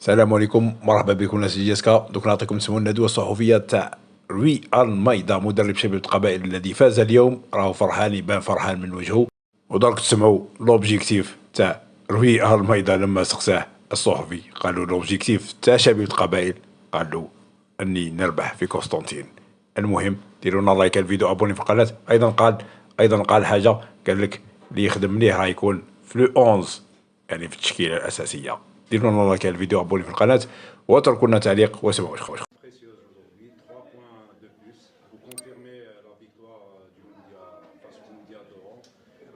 السلام عليكم، مرحبا بكم ناس جيسكا. دوك نعطيكم نسمعوا الندوه الصحفيه تاع ريال مايدا مدرب شبيبه القبائل الذي فاز اليوم. راهو فرحان، يبان فرحان من وجهه. ودرك تسمعوا لوبجيكتيف تاع ريال مايدا لما سقساه الصحفي. قالوا لوبجيكتيف تاع شبيبه القبائل، قال له اني نربح في قسطنطين. المهم ديروا لنا لايك الفيديو، ابوني في القناه. ايضا قال حاجه، قال لك اللي يخدم مليح راه يكون في لو 11، يعني في التشكيله الاساسيه. ديروا لنا لايك الفيديو، ابوني في القناه، واتركوا لنا تعليق وسمعوا. Précieuse aujourd'hui, 3 points de plus. Vous confirmez la victoire du Mondial face au Mondial d'Oran.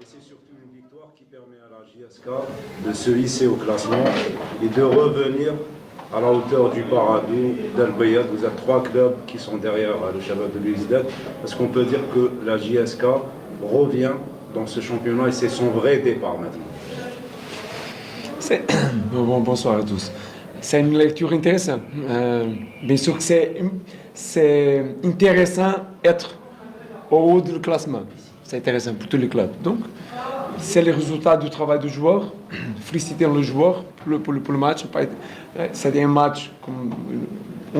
Et c'est surtout une victoire qui permet à la JSK de se hisser au classement et de revenir à la hauteur du Paradou, d'Al-Bayad. Vous avez 3 clubs qui sont derrière le Shabab de l'Uzdad. Parce qu'on peut dire que la JSK revient dans ce championnat et c'est son vrai départ maintenant. Bonsoir à tous. C'est une lecture intéressante. Bien sûr que c'est intéressant d'être au haut du classement. C'est intéressant pour tous les clubs. Donc, c'est le résultat du travail du joueur. Féliciter le joueur pour le match. C'était un match, comme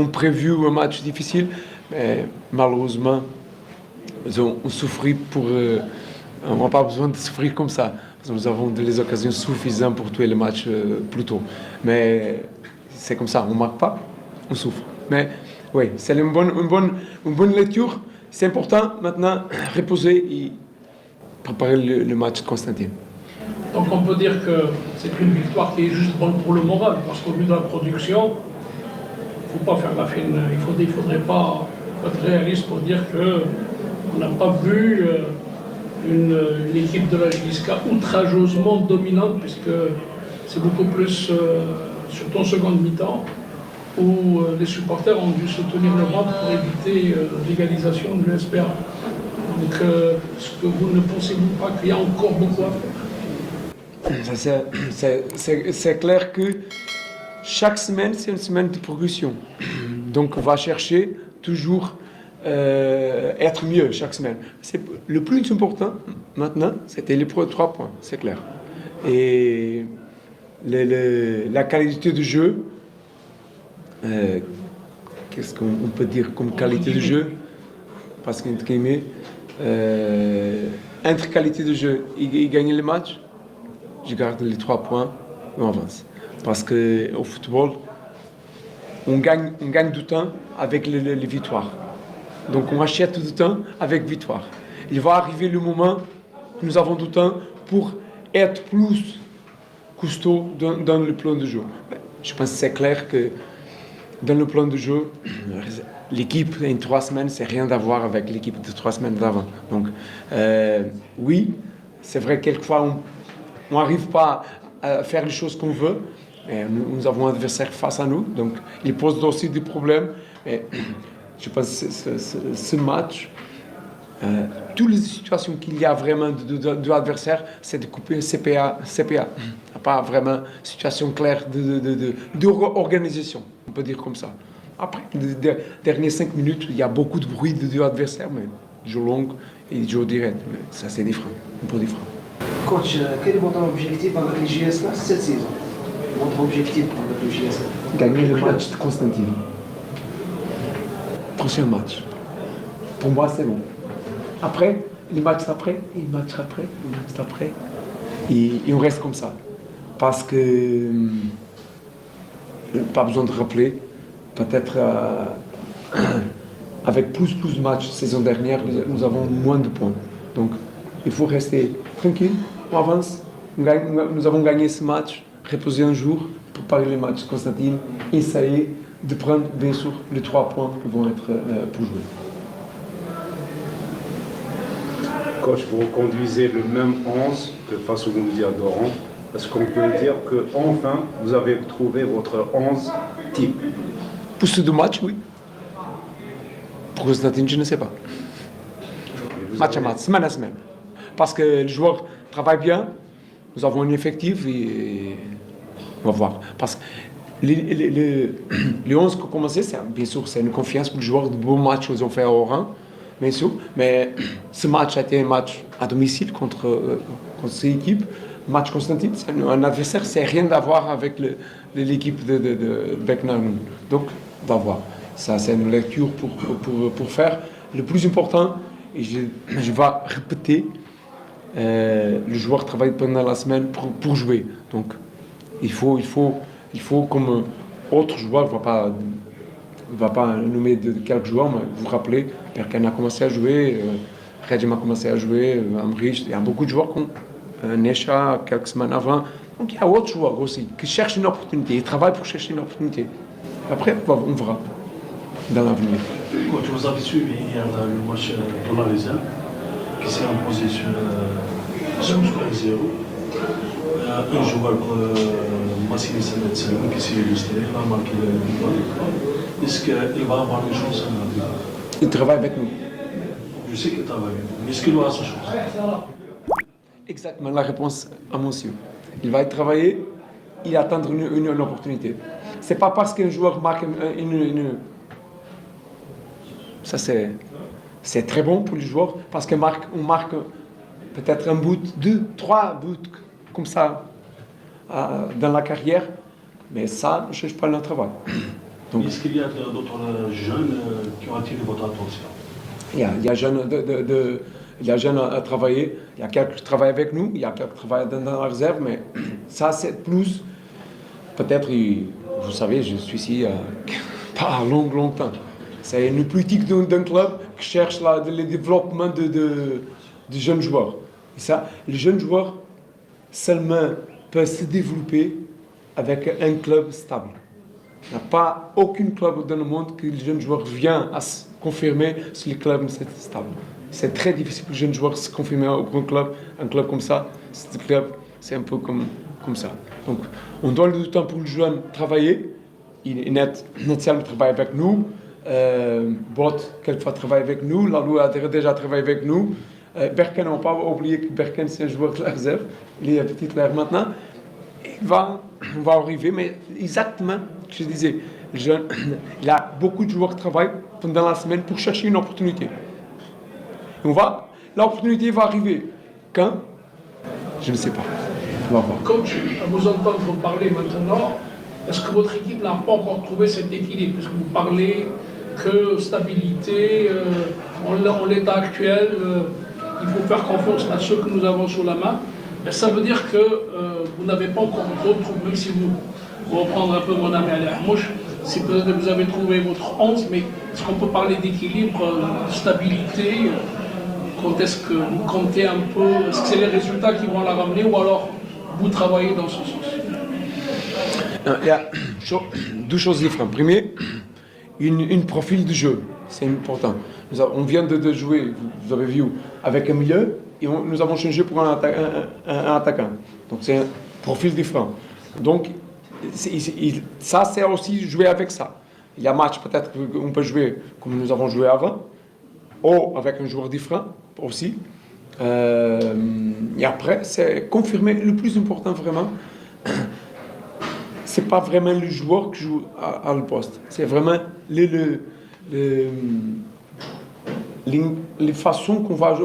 on prévu, un match difficile. Mais malheureusement, ils ont souffert pour... on n'a pas besoin de souffrir comme ça. Nous avons des occasions suffisantes pour tuer le match plus tôt. Mais c'est comme ça, on ne marque pas, on souffre. Mais oui, c'est une bonne lecture. C'est important maintenant reposer et préparer le match de Constantine. Donc on peut dire que c'est une victoire qui est juste bonne pour le moral, parce qu'au vu de la production, il ne faut pas faire la fine. Il faudrait pas être réaliste pour dire qu'on n'a pas vu une équipe de la JSK outrageusement dominante, puisque c'est beaucoup plus, surtout en seconde mi-temps, où les supporters ont dû se tenir le ventre pour éviter l'égalisation de l'USPA. Donc, est-ce que vous ne pensez-vous pas qu'il y a encore beaucoup à faire? C'est clair que chaque semaine, c'est une semaine de progression. Donc on va chercher toujours être mieux chaque semaine. Le plus important maintenant, c'était les 3 points, c'est clair. Et la qualité du jeu, qu'est-ce qu'on peut dire comme qualité de jeu? Parce qu'entre qualité de jeu et gagner le match, je garde les 3 points et on avance. Parce qu'au football, on gagne du temps avec les victoires. Donc on achète du temps avec victoire. Il va arriver le moment que nous avons du temps pour être plus costaud dans le plan de jeu. Je pense que c'est clair que dans le plan de jeu, l'équipe en 3 semaines, c'est rien à voir avec l'équipe de 3 semaines d'avant. Donc oui, c'est vrai que quelquefois on n'arrive pas à faire les choses qu'on veut. Et nous avons un adversaire face à nous, donc il pose aussi des problèmes. Et je pense que ce match, toutes les situations qu'il y a vraiment de l'adversaire, c'est de couper CPA. Il n'y a pas vraiment situation claire de organisation, on peut dire comme ça. Après, les dernières 5 minutes, il y a beaucoup de bruit de l'adversaire, mais jeu long et jeu direct. Mais ça, c'est différent, un peu différent. Coach, quel est votre objectif avec les JSK cette saison? Votre objectif avec le JSK? Gagner le match de Constantine. Prochain match. Pour moi, c'est bon. Après, les matchs après, et on reste comme ça. Parce que, pas besoin de rappeler, peut-être avec plus de matchs saison dernière, nous avons moins de points. Donc, il faut rester tranquille, on avance, nous avons gagné ce match, reposer un jour, préparer les matchs de Constantine, essayer de prendre bien sûr les 3 points qui vont être pour jouer. Coach, vous reconduisez le même 11 que face au Mondial d'Oran. Est-ce qu'on peut dire qu'enfin, vous avez trouvé votre 11 type? Pour ce 2 matchs, oui. Pour Constantine, je ne sais pas. Match à match, semaine à semaine. Parce que les joueurs travaillent bien, nous avons un effectif et on va voir. Parce que les 11 qui ont commencé, bien sûr, c'est une confiance pour les joueurs de beaux matchs qu'ils ont fait à Oran, bien sûr. Mais ce match a été un match à domicile contre ces équipes. Match Constantine, c'est un adversaire, c'est rien à voir avec l'équipe de Becknanoun. Donc, on va voir. Ça, c'est une lecture pour faire. Le plus important, et je vais répéter, le joueur travaille pendant la semaine pour jouer. Donc, il faut comme autre joueur, ne va pas nommer de quelques joueurs, mais vous vous rappelez, Berkane a commencé à jouer, Rejim a commencé à jouer, Amrich, il y a beaucoup de joueurs qui ont Nesha quelques semaines avant. Donc il y a d'autres joueurs aussi qui cherchent une opportunité, ils travaillent pour chercher une opportunité. Après, on verra dans l'avenir. Coach, vous avez suivi hier le match de la réserve qui s'est imposé sur 5-0. Un joueur, Massimo Samet, qui s'est illustré, il a marqué le but. Est-ce qu'il va avoir une chance à la vie? Il travaille avec nous. Je sais qu'il travaille avec nous, mais est-ce qu'il aura sa chance? Exactement la réponse à monsieur. Il va y travailler, il attendre une opportunité. C'est pas parce qu'un joueur marque ça c'est très bon pour les joueurs, parce qu'on marque peut-être un but, 2, 3 buts comme ça dans la carrière, mais ça ne change pas notre travail. Donc, est-ce qu'il y a d'autres jeunes qui ont attiré votre attention? il y a jeunes à travailler, il y a quelques qui travaillent avec nous, il y a quelques qui travaillent dans la réserve, mais ça c'est plus, peut-être, vous savez, je suis ici pas longtemps. C'est une politique d'un club qui cherche le développement de jeunes joueurs. Et ça, les jeunes joueurs seulement peuvent se développer avec un club stable. Il n'y a pas aucun club dans le monde que les jeunes joueurs viennent à se confirmer si le club est stable. C'est très difficile pour les jeunes joueurs de se confirmer au grand club. Un club comme ça, ce club, c'est un peu comme ça. Donc, on donne du temps pour le jeune travailler. Net travaille avec nous. Bot, quelquefois, travaille avec nous. Lalou a déjà travaillé avec nous. Berkane, on ne va pas oublier que Berkane, c'est un joueur de la réserve. Il est titulaire maintenant. On va arriver, mais exactement ce que je disais. Il y a beaucoup de joueurs qui travaillent pendant la semaine pour chercher une opportunité. L'opportunité va arriver. Quand? Je ne sais pas. On va voir. Coach, à vous entendre vous parler maintenant, est-ce que votre équipe n'a pas encore trouvé cet équilibre? Parce que vous parlez que stabilité, en l'état actuel, il faut faire confiance à ceux que nous avons sous la main. Mais ça veut dire que vous n'avez pas encore retrouvé, même si vous reprendre un peu mon ami Ali Ahmouch, si peut-être vous avez trouvé votre 11, mais est-ce qu'on peut parler d'équilibre, de stabilité? Quand est-ce que vous comptez un peu? Est-ce que c'est les résultats qui vont la ramener ou alors vous travaillez dans ce sens? Il y a deux choses différentes. Premier, une profil de jeu, c'est important. On vient de jouer, vous avez vu, avec un milieu et nous avons changé pour un attaquant. Donc c'est un profil différent. Donc ça, c'est aussi jouer avec ça. Il y a match, peut-être qu'on peut jouer comme nous avons joué avant, ou avec un joueur différent aussi. Et après, c'est confirmer. Le plus important, vraiment, c'est pas vraiment le joueur qui joue à le poste. C'est vraiment les façons qu'on va